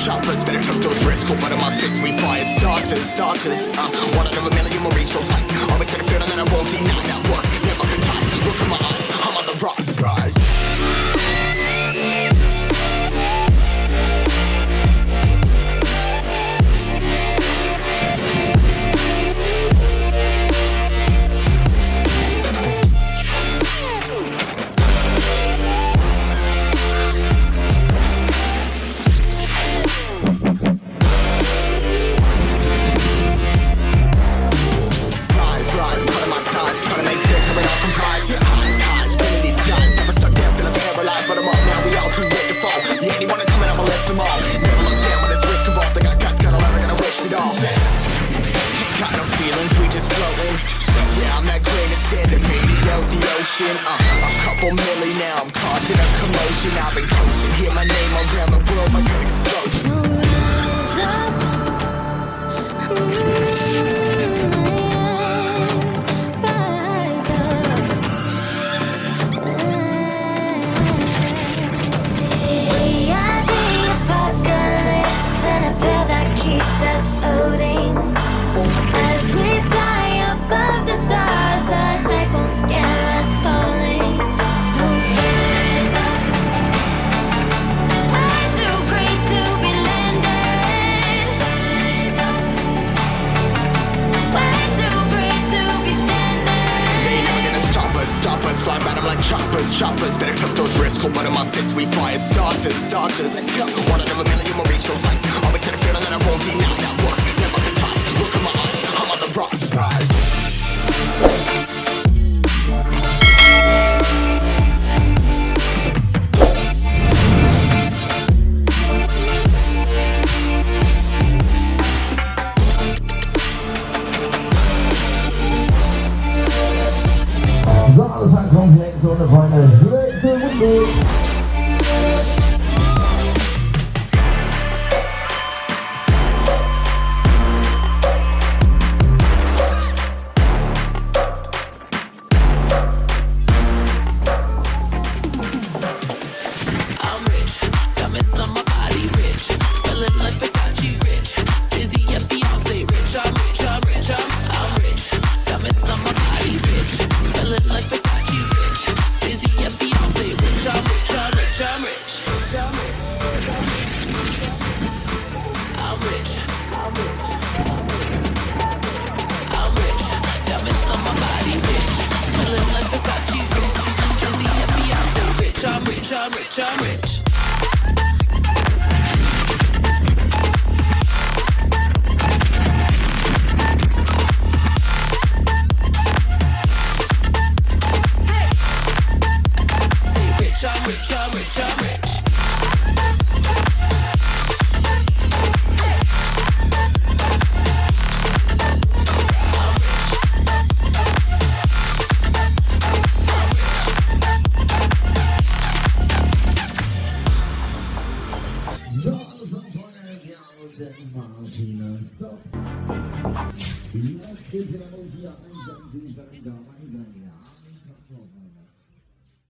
Choppers, better cook those risks. Cool, but in my fists we fire starters. One out of a million will reach those heights. Always set a feeling that I won't deny that work. Never can toss. Look in my eyes, I'm on the rise. A couple milli now, I'm causing a commotion. I've been coasting, hear my name around the world like an explosion. We are the apocalypse and a pill that keeps us floating. As we fly above the stars, the hype won't scare us falling. So rise up. I'm too great to be landed. Rise up. We're too great to be standing. They ain't never gonna stop us. Fly by them like choppers. Better cook those risks. Cool, but in my fists we fire starters. Let's go. One out of a million will reach those heights. Always had a feeling that I won't deny that work. Never can toss. Look in my eyes, I'm on the rise. So, alles an Komplex ohne Freunde. Wechsel Windows. I'm rich. Stop. Jetzt geht's ja los hier. Einschalten, Sie starten da. Mein Sein, ja.